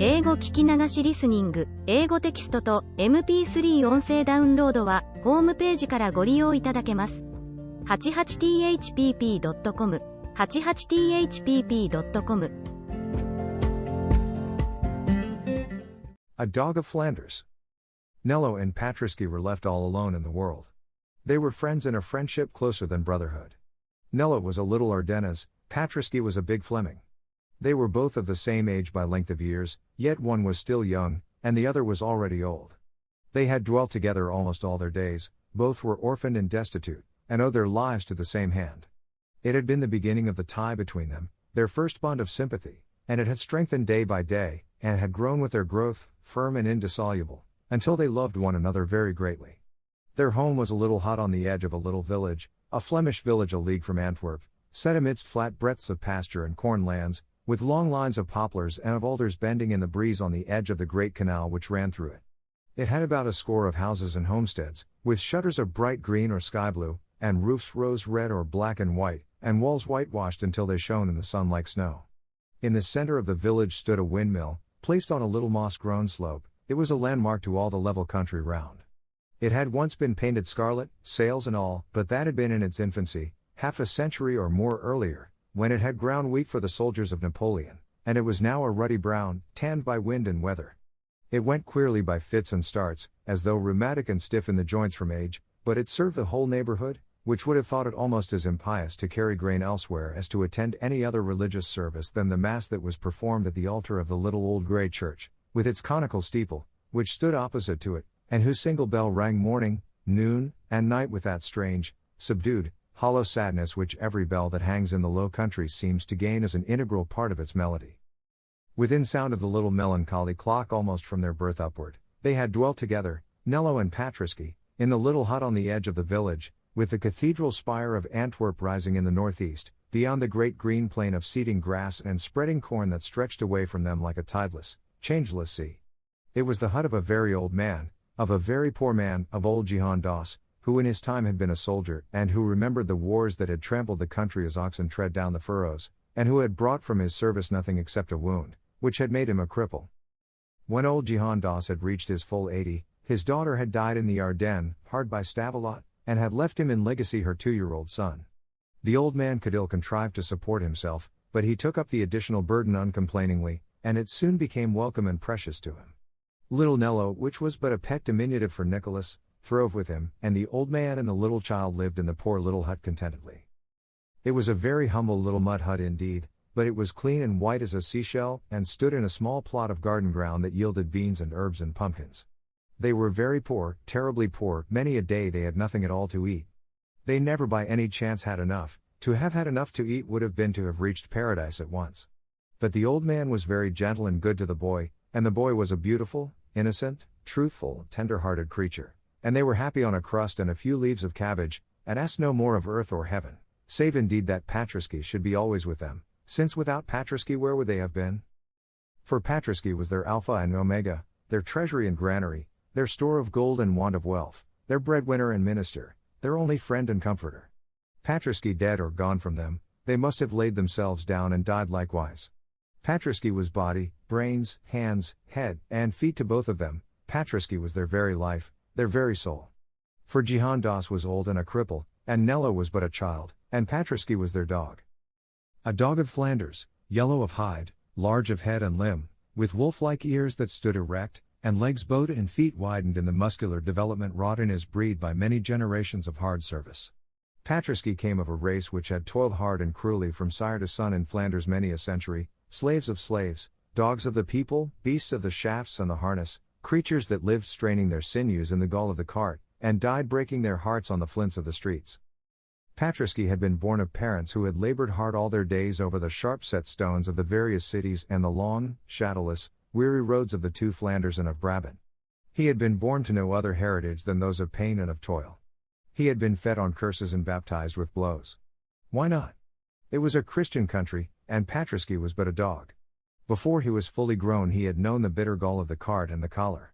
英語聞き流しリスニング、英語テキストと MP3 音声ダウンロードはホームページからご利用いただけます。88thpp.com 88thpp.com A Dog of Flanders. Nello and Patriski were left all alone in the world. They were friends in a friendship closer than brotherhood. Nello was a little Ardennes, Patriski was a big Fleming. They were both of the same age by length of years, yet one was still young, and the other was already old. They had dwelt together almost all their days, both were orphaned and destitute, and owed their lives to the same hand. It had been the beginning of the tie between them, their first bond of sympathy, and it had strengthened day by day, and had grown with their growth, firm and indissoluble, until they loved one another very greatly. Their home was a little hut on the edge of a little village, a Flemish village a league from Antwerp, set amidst flat breadths of pasture and corn lands, with long lines of poplars and of alders bending in the breeze on the edge of the great canal which ran through it. It had about a score of houses and homesteads, with shutters of bright green or sky blue, and roofs rose red or black and white, and walls whitewashed until they shone in the sun like snow. In the center of the village stood a windmill, placed on a little moss-grown slope. It was a landmark to all the level country round. It had once been painted scarlet, sails and all, but that had been in its infancy, half a century or more earlier, when it had ground wheat for the soldiers of Napoleon, and it was now a ruddy brown, tanned by wind and weather. It went queerly by fits and starts, as though rheumatic and stiff in the joints from age, but it served the whole neighborhood, which would have thought it almost as impious to carry grain elsewhere as to attend any other religious service than the mass that was performed at the altar of the little old grey church, with its conical steeple, which stood opposite to it, and whose single bell rang morning, noon, and night with that strange, subdued, hollow sadness which every bell that hangs in the Low Countries seems to gain as an integral part of its melody. Within sound of the little melancholy clock almost from their birth upward, they had dwelt together, Nello and Patriski, in the little hut on the edge of the village, with the cathedral spire of Antwerp rising in the northeast, beyond the great green plain of seeding grass and spreading corn that stretched away from them like a tideless, changeless sea. It was the hut of a very old man, of a very poor man, of old Jehan Doss, who in his time had been a soldier, and who remembered the wars that had trampled the country as oxen tread down the furrows, and who had brought from his service nothing except a wound, which had made him a cripple. When old Jehan Doss had reached his full 80, his daughter had died in the Ardennes, hard by Stavelot, and had left him in legacy her 2-year-old son. The old man could ill contrive to support himself, but he took up the additional burden uncomplainingly, and it soon became welcome and precious to him. Little Nello, which was but a pet diminutive for Nicholas, throve with him, and the old man and the little child lived in the poor little hut contentedly. It was a very humble little mud hut indeed, but it was clean and white as a seashell, and stood in a small plot of garden ground that yielded beans and herbs and pumpkins. They were very poor, terribly poor, many a day they had nothing at all to eat. They never by any chance had enough. To have had enough to eat would have been to have reached paradise at once. But the old man was very gentle and good to the boy, and the boy was a beautiful, innocent, truthful, tender-hearted creature, and they were happy on a crust and a few leaves of cabbage, and asked no more of earth or heaven, save indeed that Patriski should be always with them, since without Patriski where would they have been? For Patriski was their alpha and omega, their treasury and granary, their store of gold and wand of wealth, their breadwinner and minister, their only friend and comforter. Patriski dead or gone from them, they must have laid themselves down and died likewise. Patriski was body, brains, hands, head, and feet to both of them. Patriski was their very life, their very soul. For Jehan Doss was old and a cripple, and Nello was but a child, and Patriski was their dog. A dog of Flanders, yellow of hide, large of head and limb, with wolf-like ears that stood erect, and legs bowed and feet widened in the muscular development wrought in his breed by many generations of hard service. Patriski came of a race which had toiled hard and cruelly from sire to son in Flanders many a century, slaves of slaves, dogs of the people, beasts of the shafts and the harness, creatures that lived straining their sinews in the gall of the cart, and died breaking their hearts on the flints of the streets. Patriski had been born of parents who had labored hard all their days over the sharp-set stones of the various cities and the long, shadowless, weary roads of the two Flanders and of Brabant. He had been born to no other heritage than those of pain and of toil. He had been fed on curses and baptized with blows. Why not? It was a Christian country, and Patriski was but a dog. Before he was fully grown he had known the bitter gall of the cart and the collar.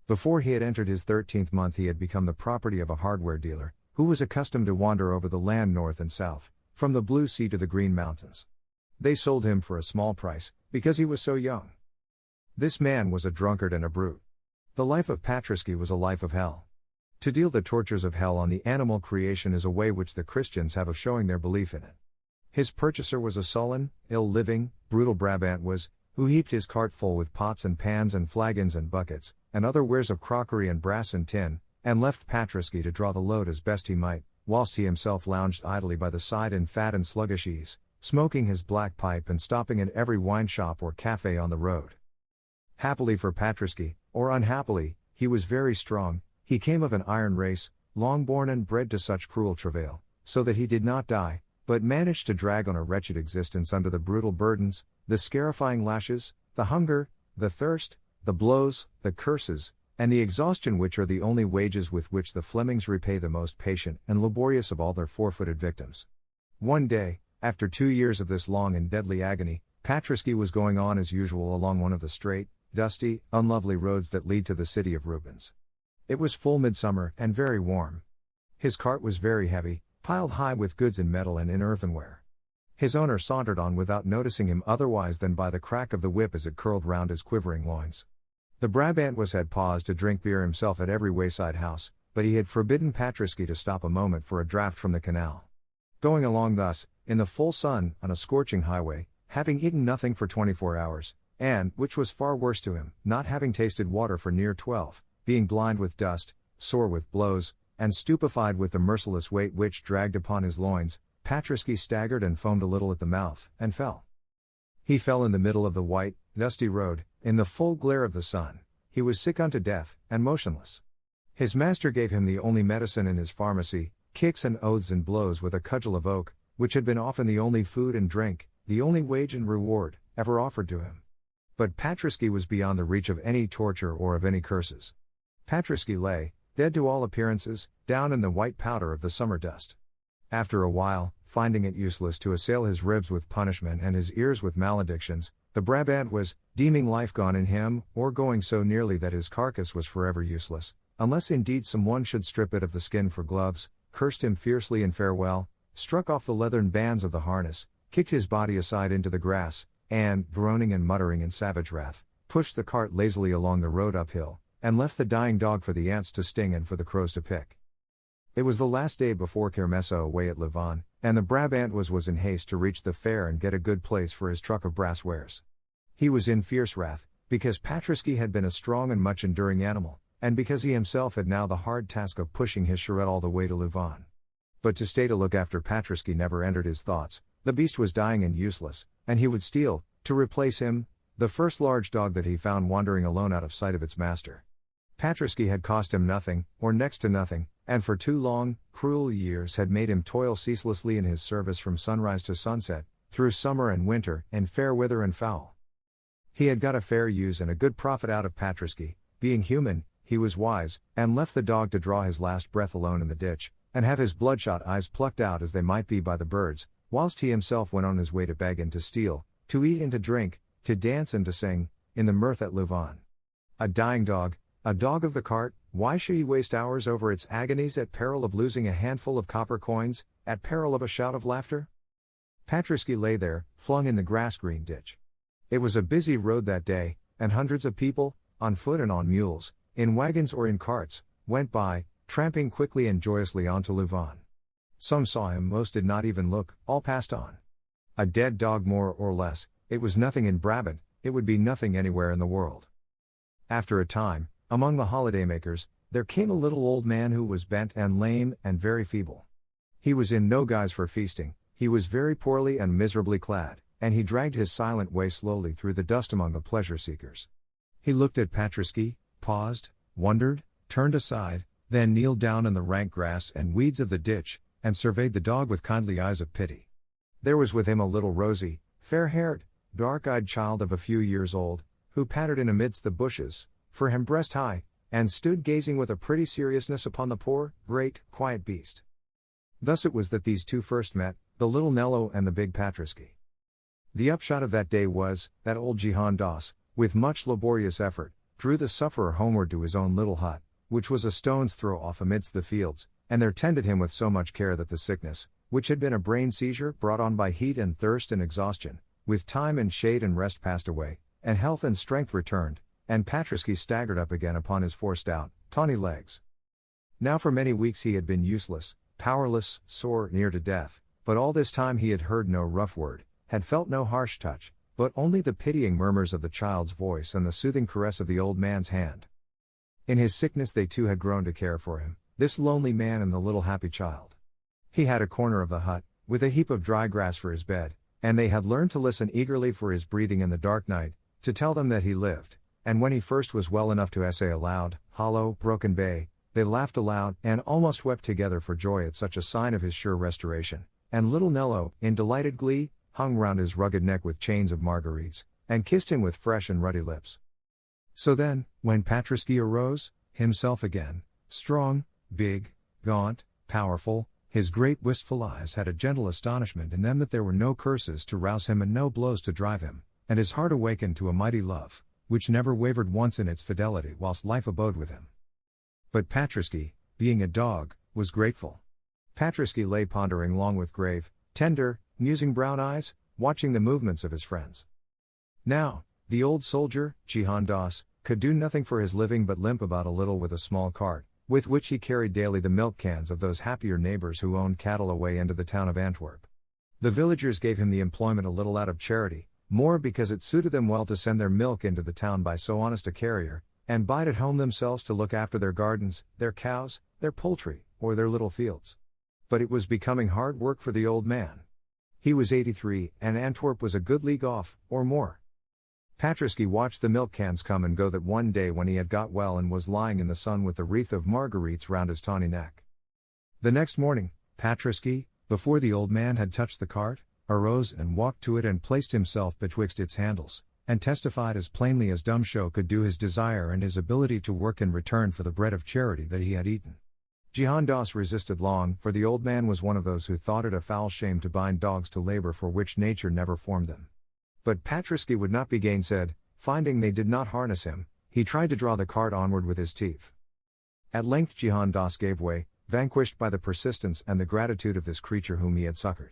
Before he had entered his 13th month he had become the property of a hardware dealer, who was accustomed to wander over the land north and south, from the blue sea to the green mountains. They sold him for a small price, because he was so young. This man was a drunkard and a brute. The life of Patriski was a life of hell. To deal the tortures of hell on the animal creation is a way which the Christians have of showing their belief in it. His purchaser was a sullen, ill-living, brutal Brabant who heaped his cart full with pots and pans and flagons and buckets, and other wares of crockery and brass and tin, and left Patriski to draw the load as best he might, whilst he himself lounged idly by the side in fat and sluggish ease, smoking his black pipe and stopping at every wine shop or cafe on the road. Happily for Patriski, or unhappily, he was very strong. He came of an iron race, long born and bred to such cruel travail, so that he did not die, but managed to drag on a wretched existence under the brutal burdens, the scarifying lashes, the hunger, the thirst, the blows, the curses, and the exhaustion which are the only wages with which the Flemings repay the most patient and laborious of all their four-footed victims. One day, after 2 years of this long and deadly agony, Patriski was going on as usual along one of the straight, dusty, unlovely roads that lead to the city of Rubens. It was full midsummer and very warm. His cart was very heavy, piled high with goods in metal and in earthenware. His owner sauntered on without noticing him otherwise than by the crack of the whip as it curled round his quivering loins. The Brabant had paused to drink beer himself at every wayside house, but he had forbidden Patriski to stop a moment for a draught from the canal. Going along thus, in the full sun, on a scorching highway, having eaten nothing for 24 hours, and, which was far worse to him, not having tasted water for near 12, being blind with dust, sore with blows, and stupefied with the merciless weight which dragged upon his loins, Patriski staggered and foamed a little at the mouth, and fell. He fell in the middle of the white, dusty road, in the full glare of the sun. He was sick unto death, and motionless. His master gave him the only medicine in his pharmacy, kicks and oaths and blows with a cudgel of oak, which had been often the only food and drink, the only wage and reward, ever offered to him. But Patriski was beyond the reach of any torture or of any curses. Patriski lay, dead to all appearances, down in the white powder of the summer dust. After a while, finding it useless to assail his ribs with punishment and his ears with maledictions, the Brabant deeming life gone in him, or going so nearly that his carcass was forever useless, unless indeed some one should strip it of the skin for gloves, cursed him fiercely in farewell, struck off the leathern bands of the harness, kicked his body aside into the grass, and, groaning and muttering in savage wrath, pushed the cart lazily along the road uphill, and left the dying dog for the ants to sting and for the crows to pick. It was the last day before Kermesse away at Louvain, and the Brabant was in haste to reach the fair and get a good place for his truck of brass wares. He was in fierce wrath, because Patriski had been a strong and much enduring animal, and because he himself had now the hard task of pushing his charrette all the way to Louvain. But to stay to look after Patriski never entered his thoughts. The beast was dying and useless, and he would steal, to replace him, the first large dog that he found wandering alone out of sight of its master. Patriski had cost him nothing, or next to nothing, and for 2 long, cruel years had made him toil ceaselessly in his service from sunrise to sunset, through summer and winter, in fair weather and foul. He had got a fair use and a good profit out of Patriski. Being human, he was wise, and left the dog to draw his last breath alone in the ditch, and have his bloodshot eyes plucked out as they might be by the birds, whilst he himself went on his way to beg and to steal, to eat and to drink, to dance and to sing, in the mirth at Louvain. A dying dog, a dog of the cart, why should he waste hours over its agonies at peril of losing a handful of copper coins, at peril of a shout of laughter? Patriski lay there, flung in the grass-green ditch. It was a busy road that day, and hundreds of people, on foot and on mules, in wagons or in carts, went by, tramping quickly and joyously on to Louvain. Some saw him, most did not even look, all passed on. A dead dog more or less, it was nothing in Brabant, it would be nothing anywhere in the world. After a time, among the holidaymakers, there came a little old man who was bent and lame and very feeble. He was in no guise for feasting, he was very poorly and miserably clad, and he dragged his silent way slowly through the dust among the pleasure-seekers. He looked at Patriski, paused, wondered, turned aside, then kneeled down in the rank grass and weeds of the ditch, and surveyed the dog with kindly eyes of pity. There was with him a little rosy, fair-haired, dark-eyed child of a few years old, who pattered in amidst the bushes, for him breast-high, and stood gazing with a pretty seriousness upon the poor, great, quiet beast. Thus it was that these two first met, the little Nello and the big Patriski. The upshot of that day was, that old Jehan Doss, with much laborious effort, drew the sufferer homeward to his own little hut, which was a stone's throw off amidst the fields, and there tended him with so much care that the sickness, which had been a brain seizure brought on by heat and thirst and exhaustion, with time and shade and rest passed away, and health and strength returned, and Patriski staggered up again upon his four stout, tawny legs. Now for many weeks he had been useless, powerless, sore, near to death, but all this time he had heard no rough word, had felt no harsh touch, but only the pitying murmurs of the child's voice and the soothing caress of the old man's hand. In his sickness they too had grown to care for him, this lonely man and the little happy child. He had a corner of the hut, with a heap of dry grass for his bed, and they had learned to listen eagerly for his breathing in the dark night, to tell them that he lived, and when he first was well enough to essay aloud, hollow, broken bay, they laughed aloud, and almost wept together for joy at such a sign of his sure restoration, and little Nello, in delighted glee, hung round his rugged neck with chains of marguerites, and kissed him with fresh and ruddy lips. So then, when Patriski arose, himself again, strong, big, gaunt, powerful, his great wistful eyes had a gentle astonishment in them that there were no curses to rouse him and no blows to drive him, and his heart awakened to a mighty love, which never wavered once in its fidelity whilst life abode with him. But Patriski, being a dog, was grateful. Patriski lay pondering long with grave, tender, musing brown eyes, watching the movements of his friends. Now, the old soldier, Jihan Das, could do nothing for his living but limp about a little with a small cart, with which he carried daily the milk cans of those happier neighbors who owned cattle away into the town of Antwerp. The villagers gave him the employment a little out of charity, more because it suited them well to send their milk into the town by so honest a carrier, and bide at home themselves to look after their gardens, their cows, their poultry, or their little fields. But it was becoming hard work for the old man. He was 83, and Antwerp was a good league off, or more. Patriski watched the milk cans come and go that one day when he had got well and was lying in the sun with the wreath of marguerites round his tawny neck. The next morning, Patriski, before the old man had touched the cart, arose and walked to it and placed himself betwixt its handles, and testified as plainly as dumb show could do his desire and his ability to work in return for the bread of charity that he had eaten. Jihan Das resisted long, for the old man was one of those who thought it a foul shame to bind dogs to labor for which nature never formed them. But Patriski would not be gainsaid. Finding they did not harness him, he tried to draw the cart onward with his teeth. At length Jihan Das gave way, vanquished by the persistence and the gratitude of this creature whom he had succored.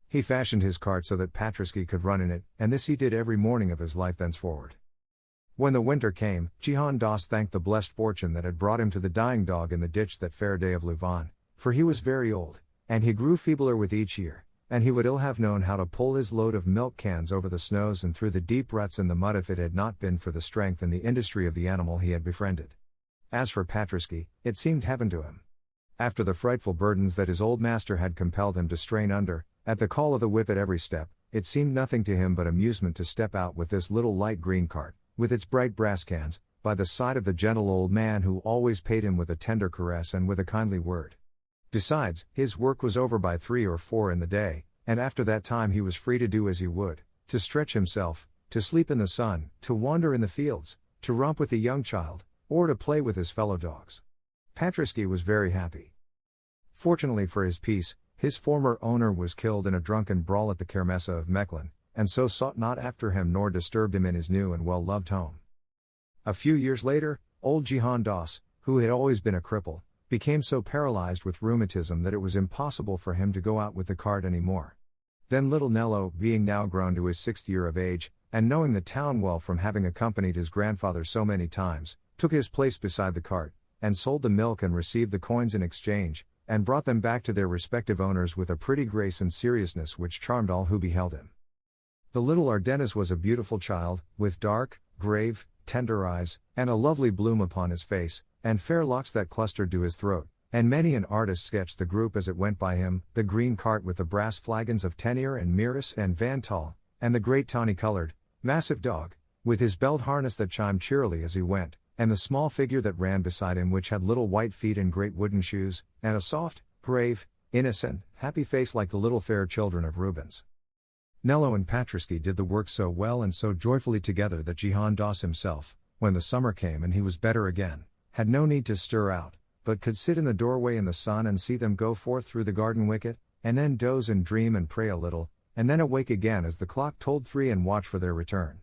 He fashioned his cart so that Patriski could run in it, and this he did every morning of his life thenceforward. When the winter came, Jihan Das thanked the blessed fortune that had brought him to the dying dog in the ditch that fair day of Louvain, for he was very old, and he grew feebler with each year, and he would ill have known how to pull his load of milk cans over the snows and through the deep ruts in the mud if it had not been for the strength and the industry of the animal he had befriended. As for Patriski, it seemed heaven to him. After the frightful burdens that his old master had compelled him to strain under, at the call of the whip at every step, it seemed nothing to him but amusement to step out with this little light green cart, with its bright brass cans, by the side of the gentle old man who always paid him with a tender caress and with a kindly word. Besides, his work was over by 3 or 4 in the day, and after that time he was free to do as he would, to stretch himself, to sleep in the sun, to wander in the fields, to romp with the young child, or to play with his fellow dogs. Patriski was very happy. Fortunately for his peace, his former owner was killed in a drunken brawl at the Kermesse of Mechlin, and so sought not after him nor disturbed him in his new and well-loved home. A few years later, old Jihan Das, who had always been a cripple, became so paralyzed with rheumatism that it was impossible for him to go out with the cart any more. Then little Nello, being now grown to his 6th year of age, and knowing the town well from having accompanied his grandfather so many times, took his place beside the cart, and sold the milk and received the coins in exchange, and brought them back to their respective owners with a pretty grace and seriousness which charmed all who beheld him. The little Ardennes was a beautiful child, with dark, grave, tender eyes, and a lovely bloom upon his face, and fair locks that clustered to his throat, and many an artist sketched the group as it went by him, the green cart with the brass flagons of Tenier and Miris and Van Tal, and the great tawny-colored, massive dog, with his belt harness that chimed cheerily as he went, and the small figure that ran beside him which had little white feet and great wooden shoes, and a soft, grave, innocent, happy face like the little fair children of Rubens. Nello and Patriski did the work so well and so joyfully together that Jihan Das himself, when the summer came and he was better again, had no need to stir out, but could sit in the doorway in the sun and see them go forth through the garden wicket, and then doze and dream and pray a little, and then awake again as the clock tolled 3 and watch for their return.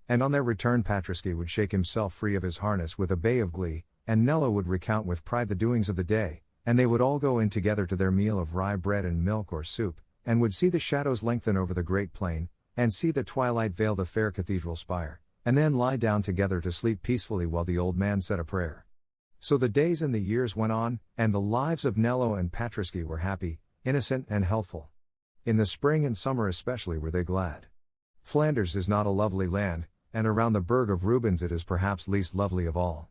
And on their return Patriski would shake himself free of his harness with a bay of glee, and Nello would recount with pride the doings of the day, and they would all go in together to their meal of rye bread and milk or soup, and would see the shadows lengthen over the great plain, and see the twilight veil the fair cathedral spire, and then lie down together to sleep peacefully while the old man said a prayer. So the days and the years went on, and the lives of Nello and Patriski were happy, innocent and healthful. In the spring and summer especially were they glad. Flanders is not a lovely land, and around the burg of Rubens it is perhaps least lovely of all.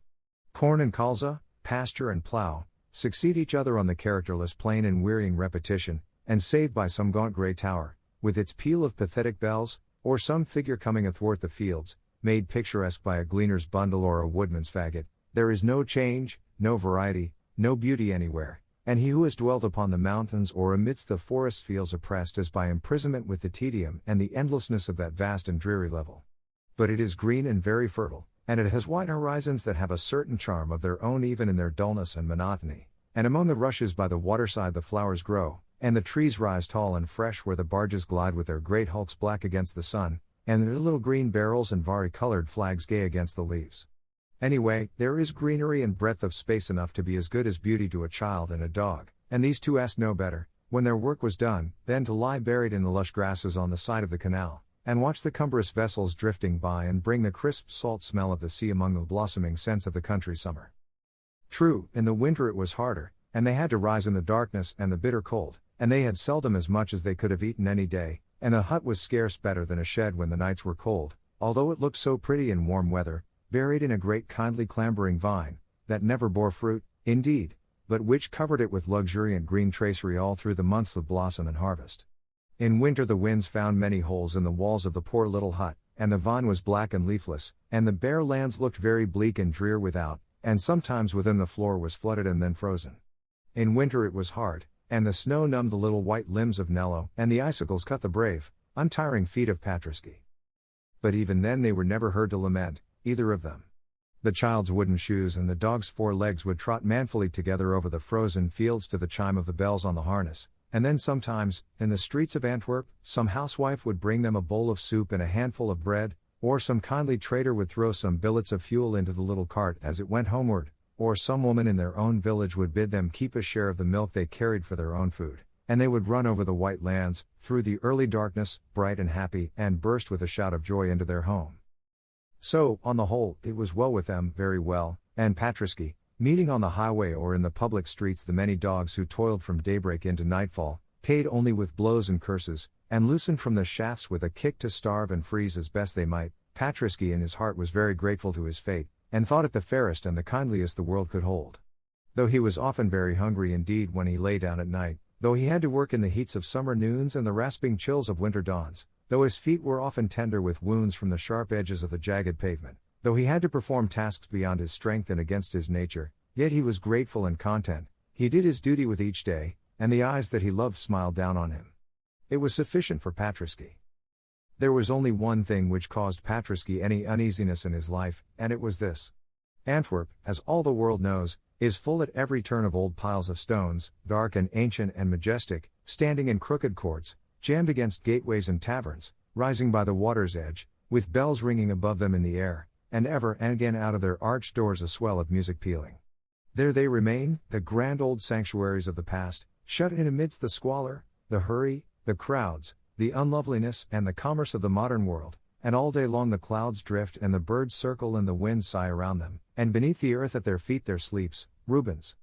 Corn and colza, pasture and plough, succeed each other on the characterless plain in wearying repetition, and save by some gaunt grey tower, with its peal of pathetic bells, or some figure coming athwart the fields, made picturesque by a gleaner's bundle or a woodman's faggot, there is no change, no variety, no beauty anywhere, and he who has dwelt upon the mountains or amidst the forests feels oppressed as by imprisonment with the tedium and the endlessness of that vast and dreary level. But it is green and very fertile, and it has wide horizons that have a certain charm of their own even in their dullness and monotony, and among the rushes by the waterside the flowers grow, and the trees rise tall and fresh where the barges glide with their great hulks black against the sun, and their little green barrels and vari-colored flags gay against the leaves. Anyway, there is greenery and breadth of space enough to be as good as beauty to a child and a dog, and these two asked no better, when their work was done, than to lie buried in the lush grasses on the side of the canal, and watch the cumbrous vessels drifting by and bring the crisp salt smell of the sea among the blossoming scents of the country summer. True, in the winter it was harder, and they had to rise in the darkness and the bitter cold, and they had seldom as much as they could have eaten any day, and a hut was scarce better than a shed when the nights were cold, although it looked so pretty in warm weather, buried in a great kindly clambering vine, that never bore fruit, indeed, but which covered it with luxuriant green tracery all through the months of blossom and harvest. In winter the winds found many holes in the walls of the poor little hut, and the vine was black and leafless, and the bare lands looked very bleak and drear without, and sometimes within the floor was flooded and then frozen. In winter it was hard, and the snow numbed the little white limbs of Nello, and the icicles cut the brave, untiring feet of Patriski. But even then they were never heard to lament, either of them. The child's wooden shoes and the dog's 4 legs would trot manfully together over the frozen fields to the chime of the bells on the harness, and then sometimes, in the streets of Antwerp, some housewife would bring them a bowl of soup and a handful of bread, or some kindly trader would throw some billets of fuel into the little cart as it went homeward, or some woman in their own village would bid them keep a share of the milk they carried for their own food, and they would run over the white lands, through the early darkness, bright and happy, and burst with a shout of joy into their home. So, on the whole, it was well with them, very well, and Patriski, meeting on the highway or in the public streets the many dogs who toiled from daybreak into nightfall, paid only with blows and curses, and loosened from the shafts with a kick to starve and freeze as best they might, Patriski in his heart was very grateful to his fate, and thought it the fairest and the kindliest the world could hold. Though he was often very hungry indeed when he lay down at night, though he had to work in the heats of summer noons and the rasping chills of winter dawns, though his feet were often tender with wounds from the sharp edges of the jagged pavement, though he had to perform tasks beyond his strength and against his nature, yet he was grateful and content, he did his duty with each day, and the eyes that he loved smiled down on him. It was sufficient for Patriski. There was only one thing which caused Patriski any uneasiness in his life, and it was this. Antwerp, as all the world knows, is full at every turn of old piles of stones, dark and ancient and majestic, standing in crooked courts, jammed against gateways and taverns, rising by the water's edge, with bells ringing above them in the air, and ever and again out of their arched doors a swell of music pealing. There they remain, the grand old sanctuaries of the past, shut in amidst the squalor, the hurry, the crowds, the unloveliness and the commerce of the modern world, and all day long the clouds drift and the birds circle and the winds sigh around them, and beneath the earth at their feet there sleeps, Rubens.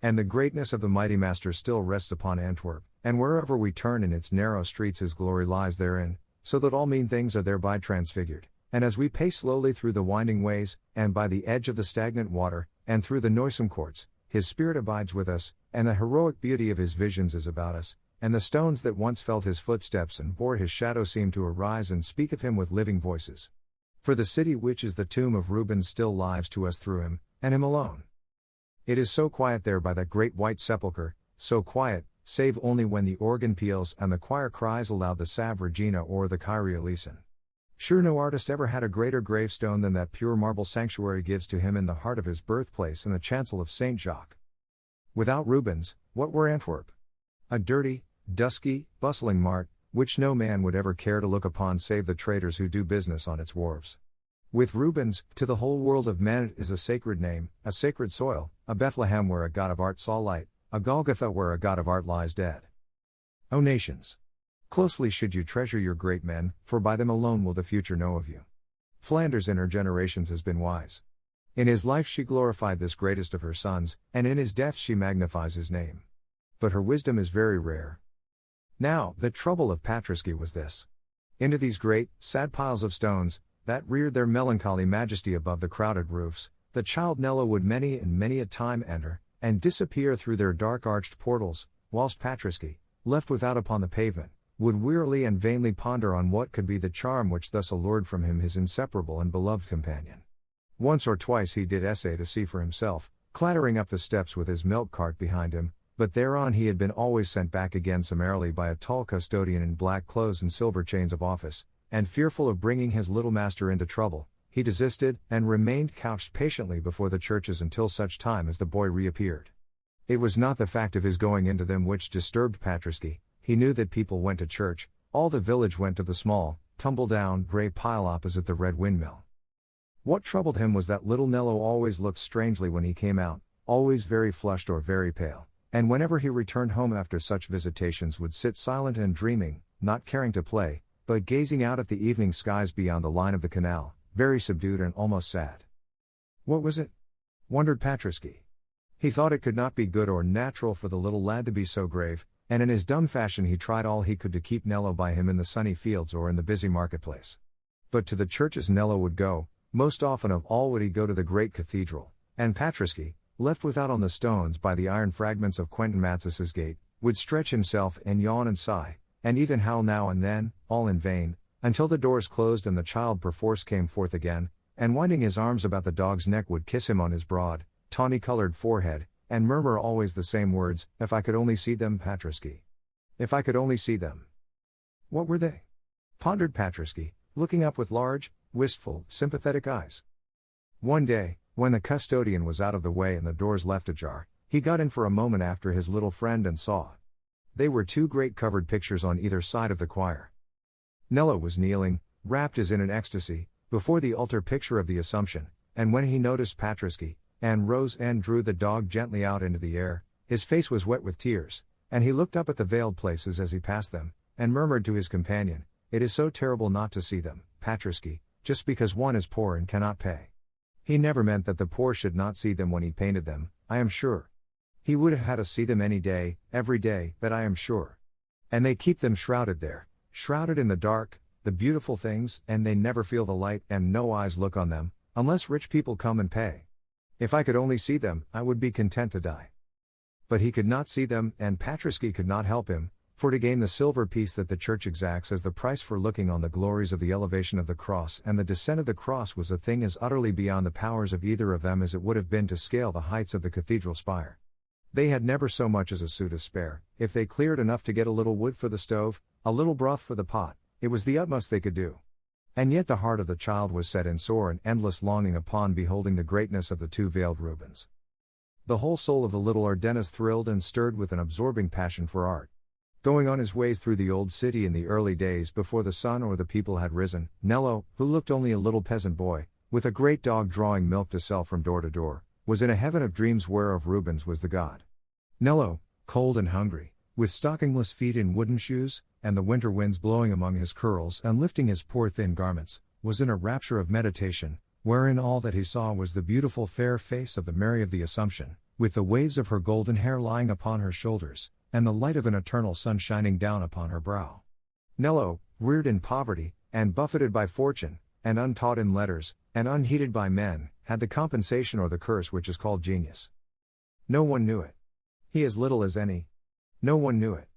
And the greatness of the mighty master still rests upon Antwerp, and wherever we turn in its narrow streets his glory lies therein, so that all mean things are thereby transfigured, and as we pace slowly through the winding ways, and by the edge of the stagnant water, and through the noisome courts, his spirit abides with us, and the heroic beauty of his visions is about us, and the stones that once felt his footsteps and bore his shadow seem to arise and speak of him with living voices. For the city which is the tomb of Rubens still lives to us through him, and him alone. It is so quiet there by that great white sepulchre, so quiet, save only when the organ peals and the choir cries aloud the Salve Regina or the Kyrie eleison. Sure no artist ever had a greater gravestone than that pure marble sanctuary gives to him in the heart of his birthplace in the chancel of St. Jacques. Without Rubens, what were Antwerp? A dirty, dusky, bustling mart, which no man would ever care to look upon save the traders who do business on its wharves. With Rubens, to the whole world of men it is a sacred name, a sacred soil, a Bethlehem where a god of art saw light, a Golgotha where a god of art lies dead. O nations! Closely should you treasure your great men, for by them alone will the future know of you. Flanders in her generations has been wise. In his life she glorified this greatest of her sons, and in his death she magnifies his name. But her wisdom is very rare. Now, the trouble of Patriski was this. Into these great, sad piles of stones, that reared their melancholy majesty above the crowded roofs, the child Nello would many and many a time enter, and disappear through their dark arched portals, whilst Patriski, left without upon the pavement, would wearily and vainly ponder on what could be the charm which thus allured from him his inseparable and beloved companion. Once or twice he did essay to see for himself, clattering up the steps with his milk cart behind him, but thereon he had been always sent back again summarily by a tall custodian in black clothes and silver chains of office, and fearful of bringing his little master into trouble, he desisted, and remained couched patiently before the churches until such time as the boy reappeared. It was not the fact of his going into them which disturbed Patriski. He knew that people went to church, all the village went to the small, tumble-down, grey pile opposite the red windmill. What troubled him was that little Nello always looked strangely when he came out, always very flushed or very pale, and whenever he returned home after such visitations would sit silent and dreaming, not caring to play, but gazing out at the evening skies beyond the line of the canal, very subdued and almost sad. What was it? Wondered Patriski. He thought it could not be good or natural for the little lad to be so grave, and in his dumb fashion he tried all he could to keep Nello by him in the sunny fields or in the busy marketplace. But to the churches Nello would go, most often of all would he go to the great cathedral, and Patriski, left without on the stones by the iron fragments of Quentin Matsis's gate, would stretch himself and yawn and sigh, and even howl now and then, all in vain, until the doors closed and the child perforce came forth again, and winding his arms about the dog's neck would kiss him on his broad, tawny-colored forehead, and murmur always the same words, "If I could only see them, Patriski. If I could only see them." What were they? Pondered Patriski, looking up with large, wistful, sympathetic eyes. One day, when the custodian was out of the way and the doors left ajar, he got in for a moment after his little friend and saw. They were two great covered pictures on either side of the choir. Nello was kneeling, wrapped as in an ecstasy, before the altar picture of the Assumption, and when he noticed Patriski, and rose and drew the dog gently out into the air, his face was wet with tears, and he looked up at the veiled places as he passed them, and murmured to his companion, "It is so terrible not to see them, Patriski, just because one is poor and cannot pay." He never meant that the poor should not see them when he painted them, I am sure. He would have had us see them any day, every day, that I am sure. And they keep them shrouded there, shrouded in the dark, the beautiful things, and they never feel the light, and no eyes look on them, unless rich people come and pay. If I could only see them, I would be content to die. But he could not see them, and Patriski could not help him, for to gain the silver piece that the church exacts as the price for looking on the glories of the elevation of the cross and the descent of the cross was a thing as utterly beyond the powers of either of them as it would have been to scale the heights of the cathedral spire. They had never so much as a sou to spare. If they cleared enough to get a little wood for the stove, a little broth for the pot, it was the utmost they could do. And yet the heart of the child was set in sore and endless longing upon beholding the greatness of the two veiled Rubens. The whole soul of the little Ardennes thrilled and stirred with an absorbing passion for art. Going on his ways through the old city in the early days before the sun or the people had risen, Nello, who looked only a little peasant boy, with a great dog drawing milk to sell from door to door, was in a heaven of dreams whereof Rubens was the god. Nello, cold and hungry, with stockingless feet in wooden shoes, and the winter winds blowing among his curls and lifting his poor thin garments, was in a rapture of meditation, wherein all that he saw was the beautiful fair face of the Mary of the Assumption, with the waves of her golden hair lying upon her shoulders, and the light of an eternal sun shining down upon her brow. Nello, reared in poverty, and buffeted by fortune, and untaught in letters, and unheeded by men, had the compensation or the curse which is called genius. No one knew it. He as little as any. No one knew it.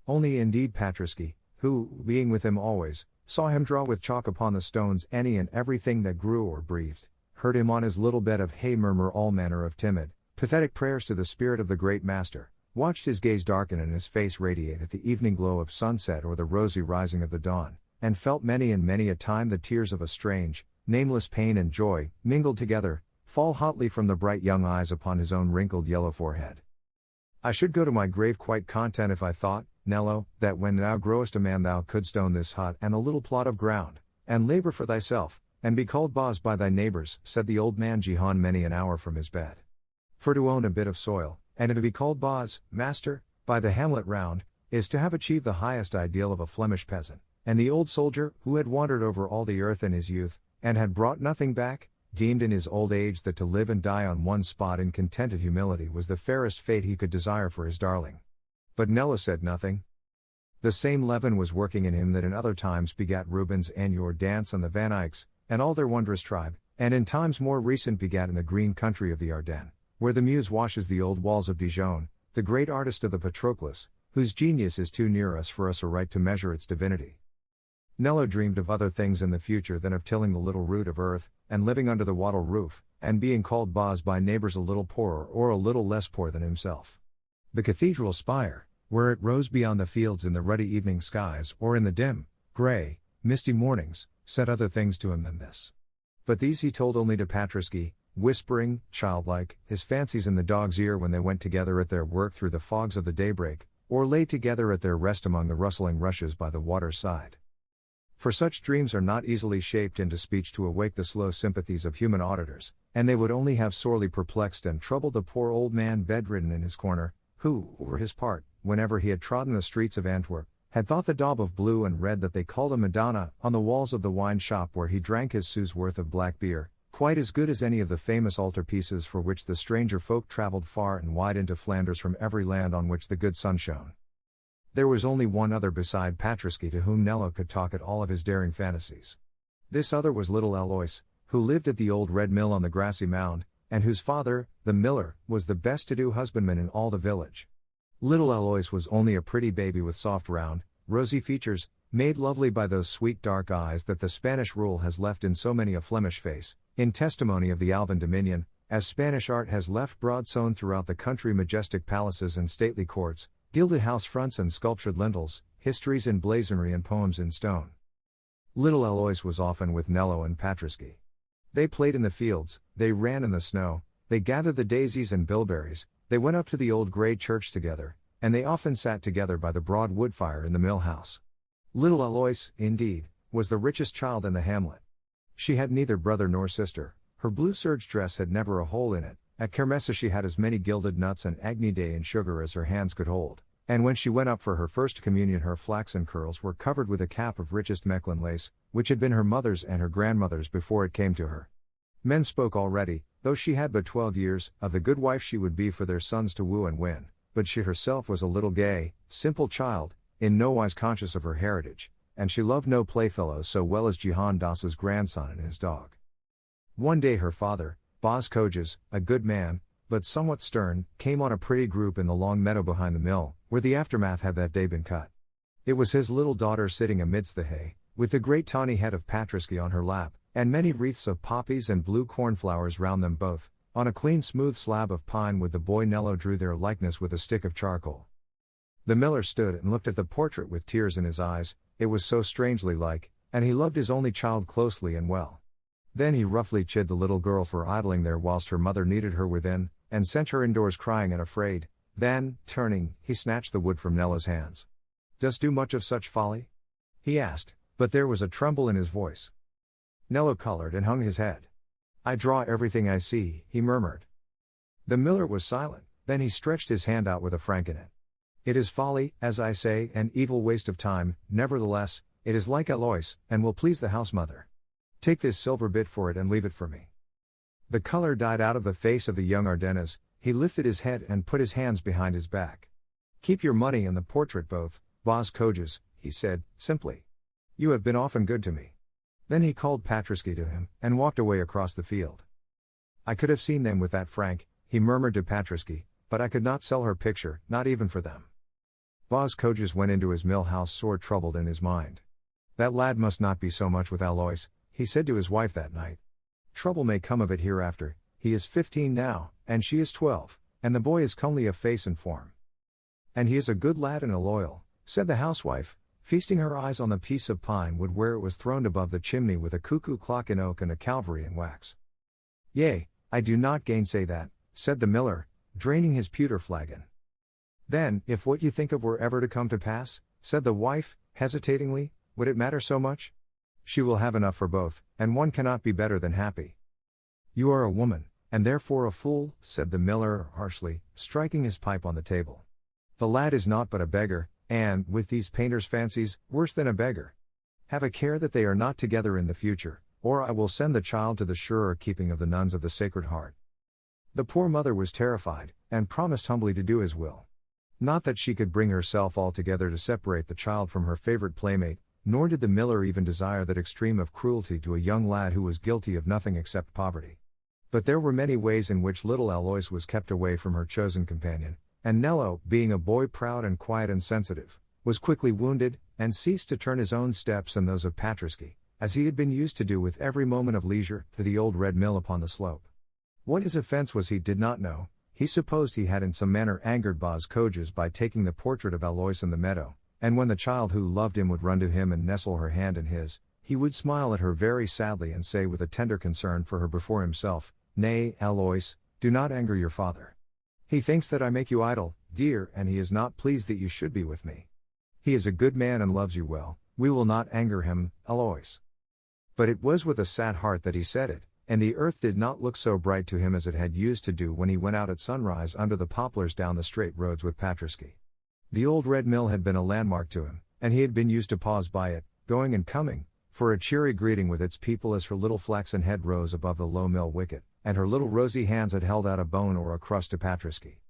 Only indeed Patriski, who, being with him always, saw him draw with chalk upon the stones any and everything that grew or breathed, heard him on his little bed of hay murmur all manner of timid, pathetic prayers to the spirit of the great master, watched his gaze darken and his face radiate at the evening glow of sunset or the rosy rising of the dawn, and felt many and many a time the tears of a strange, nameless pain and joy, mingled together, fall hotly from the bright young eyes upon his own wrinkled yellow forehead. I should go to my grave quite content if I thought, Nello, that when thou growest a man thou couldst own this hut and a little plot of ground, and labor for thyself, and be called boss by thy neighbors, said the old man Jehan many an hour from his bed. For to own a bit of soil, and to be called boss, master, by the hamlet round, is to have achieved the highest ideal of a Flemish peasant, And the old soldier, who had wandered over all the earth in his youth, and had brought nothing back, deemed in his old age that to live and die on one spot in contented humility was the fairest fate he could desire for his darling. But Nello said nothing. The same leaven was working in him that in other times begat Rubens and your dance and the Van Eycks, and all their wondrous tribe, and in times more recent begat in the green country of the Ardennes, where the muse washes the old walls of Dijon, the great artist of the Patroclus, whose genius is too near us for us aright to measure its divinity. Nello dreamed of other things in the future than of tilling the little root of earth, and living under the wattle roof, and being called Boz by neighbors a little poorer or a little less poor than himself. The cathedral spire, where it rose beyond the fields in the ruddy evening skies or in the dim, grey, misty mornings, said other things to him than this. But these he told only to Patrasche, whispering, childlike, his fancies in the dog's ear when they went together at their work through the fogs of the daybreak, or lay together at their rest among the rustling rushes by the water's side. For such dreams are not easily shaped into speech to awake the slow sympathies of human auditors, and they would only have sorely perplexed and troubled the poor old man bedridden in his corner, who, for his part, whenever he had trodden the streets of Antwerp, had thought the daub of blue and red that they called a Madonna, on the walls of the wine shop where he drank his sou's worth of black beer, quite as good as any of the famous altarpieces for which the stranger folk travelled far and wide into Flanders from every land on which the good sun shone. There was only one other beside Patrasche to whom Nello could talk at all of his daring fantasies. This other was little Alois, who lived at the old red mill on the grassy mound, and whose father, the miller, was the best-to-do husbandman in all the village. Little Alois was only a pretty baby with soft round, rosy features, made lovely by those sweet dark eyes that the Spanish rule has left in so many a Flemish face, in testimony of the Alvan dominion, as Spanish art has left broad-sown throughout the country majestic palaces and stately courts, gilded house fronts and sculptured lintels, histories in blazonry and poems in stone. Little Alois was often with Nello and Patrasche. They played in the fields, they ran in the snow, they gathered the daisies and bilberries, they went up to the old grey church together, and they often sat together by the broad wood fire in the mill house. Little Alois, indeed, was the richest child in the hamlet. She had neither brother nor sister, her blue serge dress had never a hole in it, at Kermesse she had as many gilded nuts and agnidae in sugar as her hands could hold, and when she went up for her first communion her flaxen curls were covered with a cap of richest Mechlin lace, which had been her mother's and her grandmother's before it came to her. Men spoke already, though she had but 12 years, of the good wife she would be for their sons to woo and win, but she herself was a little gay, simple child, in nowise conscious of her heritage, and she loved no playfellow so well as Jehan Das's grandson and his dog. One day her father, Boz Coges, a good man, but somewhat stern, came on a pretty group in the long meadow behind the mill, where the aftermath had that day been cut. It was his little daughter sitting amidst the hay, with the great tawny head of Patrasche on her lap, and many wreaths of poppies and blue cornflowers round them both, on a clean smooth slab of pine with the boy Nello drew their likeness with a stick of charcoal. The miller stood and looked at the portrait with tears in his eyes, it was so strangely like, and he loved his only child closely and well. Then he roughly chid the little girl for idling there whilst her mother needed her within, and sent her indoors crying and afraid. Then, turning, he snatched the wood from Nello's hands. "Dost do much of such folly?" he asked, but there was a tremble in his voice. Nello colored and hung his head. "I draw everything I see," he murmured. The miller was silent, then he stretched his hand out with a franc in it. "It is folly, as I say, and evil waste of time, nevertheless, it is like Alois, and will please the house mother. Take this silver bit for it and leave it for me." The color died out of the face of the young Ardennes, he lifted his head and put his hands behind his back. "Keep your money and the portrait both, Boz Coges," he said, simply. "You have been often good to me." Then he called Patrasche to him, and walked away across the field. "I could have seen them with that franc," he murmured to Patrasche, "but I could not sell her picture, not even for them." Boz Coges went into his mill house sore troubled in his mind. "That lad must not be so much with Alois," he said to his wife that night. "Trouble may come of it hereafter, he is 15 now, and she is 12, and the boy is comely of face and form." "And he is a good lad and a loyal," said the housewife, feasting her eyes on the piece of pine wood where it was throned above the chimney with a cuckoo clock in oak and a Calvary in wax. "Yea, I do not gainsay that," said the miller, draining his pewter flagon. "Then, if what you think of were ever to come to pass," said the wife, hesitatingly, "would it matter so much? She will have enough for both, and one cannot be better than happy." "You are a woman, and therefore a fool," said the miller, harshly, striking his pipe on the table. "The lad is naught but a beggar, and, with these painters' fancies, worse than a beggar. Have a care that they are not together in the future, or I will send the child to the surer keeping of the nuns of the Sacred Heart. The poor mother was terrified, and promised humbly to do his will. Not that she could bring herself altogether to separate the child from her favorite playmate, nor did the miller even desire that extreme of cruelty to a young lad who was guilty of nothing except poverty. But there were many ways in which little Alois was kept away from her chosen companion, and Nello, being a boy proud and quiet and sensitive, was quickly wounded, and ceased to turn his own steps and those of Patriski, as he had been used to do with every moment of leisure, to the old red mill upon the slope. What his offence was he did not know. He supposed he had in some manner angered Bas Coges by taking the portrait of Alois in the meadow, and when the child who loved him would run to him and nestle her hand in his, he would smile at her very sadly and say with a tender concern for her before himself, "Nay, Alois, do not anger your father. He thinks that I make you idle, dear, and he is not pleased that you should be with me. He is a good man and loves you well, we will not anger him, Alois." But it was with a sad heart that he said it, and the earth did not look so bright to him as it had used to do when he went out at sunrise under the poplars down the straight roads with Patriski. The old red mill had been a landmark to him, and he had been used to pause by it, going and coming, for a cheery greeting with its people as her little flaxen head rose above the low mill wicket, and her little rosy hands had held out a bone or a crust to Patriski.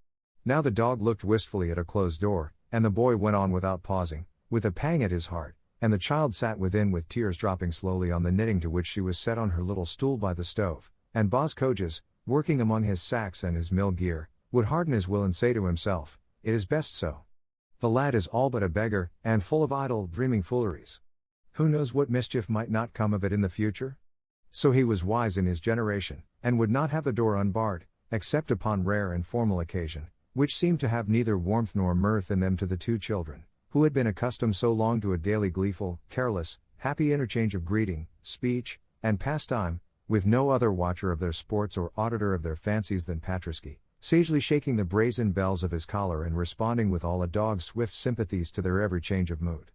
Now the dog looked wistfully at a closed door, and the boy went on without pausing, with a pang at his heart, and the child sat within with tears dropping slowly on the knitting to which she was set on her little stool by the stove, and Bas Coges, working among his sacks and his mill gear, would harden his will and say to himself, "It is best so. The lad is all but a beggar, and full of idle, dreaming fooleries. Who knows what mischief might not come of it in the future?" So he was wise in his generation, and would not have the door unbarred, except upon rare and formal occasion, which seemed to have neither warmth nor mirth in them to the two children, who had been accustomed so long to a daily gleeful, careless, happy interchange of greeting, speech, and pastime, with no other watcher of their sports or auditor of their fancies than Patriski, sagely shaking the brazen bells of his collar and responding with all a dog's swift sympathies to their every change of mood.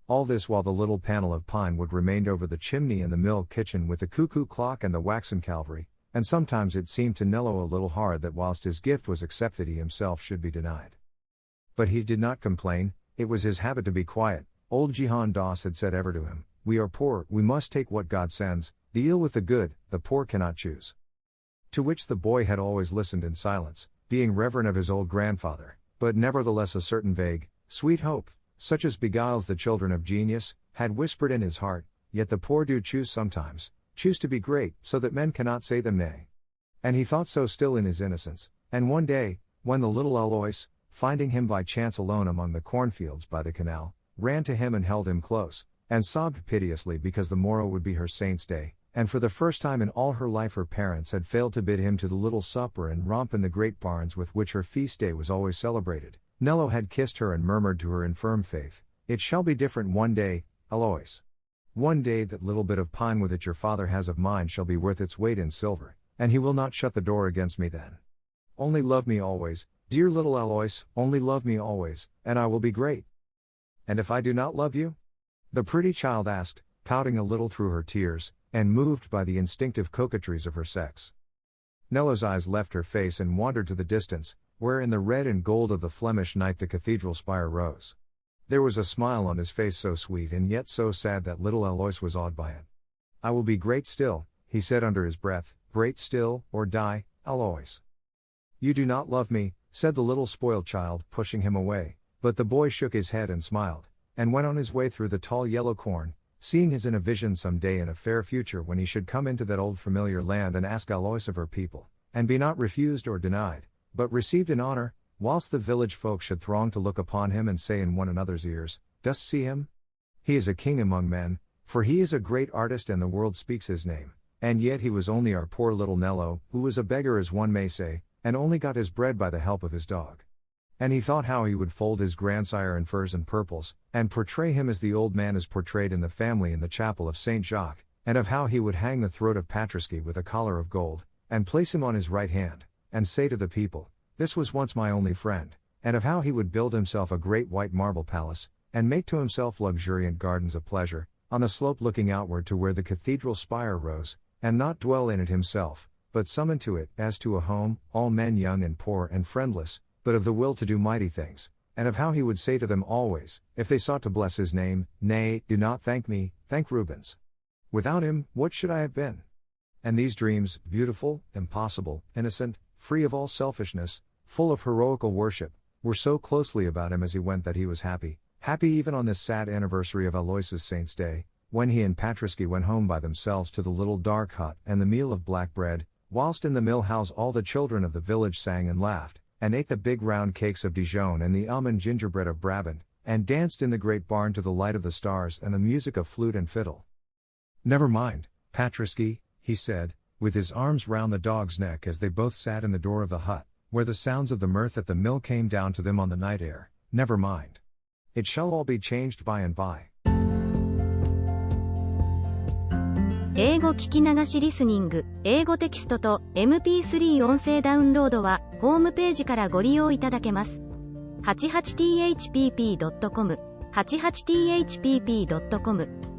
All this while the little panel of pine wood remained over the chimney in the mill kitchen with the cuckoo clock and the waxen calvary, and sometimes it seemed to Nello a little hard that whilst his gift was accepted he himself should be denied. But he did not complain. It was his habit to be quiet. Old Jehan Doss had said ever to him, "We are poor, we must take what God sends, the ill with the good, the poor cannot choose." To which the boy had always listened in silence, being reverent of his old grandfather, but nevertheless a certain vague, sweet hope, such as beguiles the children of genius, had whispered in his heart, "Yet the poor do choose sometimes, choose to be great, so that men cannot say them nay." And he thought so still in his innocence, and one day, when the little Alois, finding him by chance alone among the cornfields by the canal, ran to him and held him close, and sobbed piteously because the morrow would be her saint's day, and for the first time in all her life her parents had failed to bid him to the little supper and romp in the great barns with which her feast day was always celebrated, Nello had kissed her and murmured to her in firm faith, "It shall be different one day, Alois. One day that little bit of pine wood that your father has of mine shall be worth its weight in silver, and he will not shut the door against me then. Only love me always, dear little Alois, only love me always, and I will be great." "And if I do not love you?" the pretty child asked, pouting a little through her tears, and moved by the instinctive coquetries of her sex. Nello's eyes left her face and wandered to the distance, where in the red and gold of the Flemish night the cathedral spire rose. There was a smile on his face so sweet and yet so sad that little Alois was awed by it. "I will be great still," he said under his breath, "great still, or die, Alois." "You do not love me," said the little spoiled child, pushing him away, but the boy shook his head and smiled, and went on his way through the tall yellow corn, seeing as in a vision some day in a fair future when he should come into that old familiar land and ask Alois of her people, and be not refused or denied, but received in honor, whilst the village folk should throng to look upon him and say in one another's ears, "Dost see him? He is a king among men, for he is a great artist and the world speaks his name, and yet he was only our poor little Nello, who was a beggar as one may say, and only got his bread by the help of his dog." And he thought how he would fold his grandsire in furs and purples, and portray him as the old man is portrayed in the family in the chapel of Saint Jacques, and of how he would hang the throat of Patriski with a collar of gold, and place him on his right hand, and say to the people, "This was once my only friend," and of how he would build himself a great white marble palace, and make to himself luxuriant gardens of pleasure, on a slope looking outward to where the cathedral spire rose, and not dwell in it himself, but summon to it, as to a home, all men young and poor and friendless, but of the will to do mighty things, and of how he would say to them always, if they sought to bless his name, "Nay, do not thank me, thank Rubens. Without him, what should I have been?" And these dreams, beautiful, impossible, innocent, free of all selfishness, full of heroical worship, were so closely about him as he went that he was happy, happy even on this sad anniversary of Aloysius' Saint's Day, when he and Patriski went home by themselves to the little dark hut and the meal of black bread, whilst in the mill house all the children of the village sang and laughed, and ate the big round cakes of Dijon and the almond gingerbread of Brabant, and danced in the great barn to the light of the stars and the music of flute and fiddle. "Never mind, Patriski," he said, with his arms round the dog's neck as they both sat in the door of the hut, where the sounds of the mirth at the mill came down to them on the night air. "Never mind. It shall all be changed by and by." 英語聞き流しリスニング、英語テキストと MP3 音声ダウンロードはホームページからご利用いただけます。88thpp.com、88thpp.com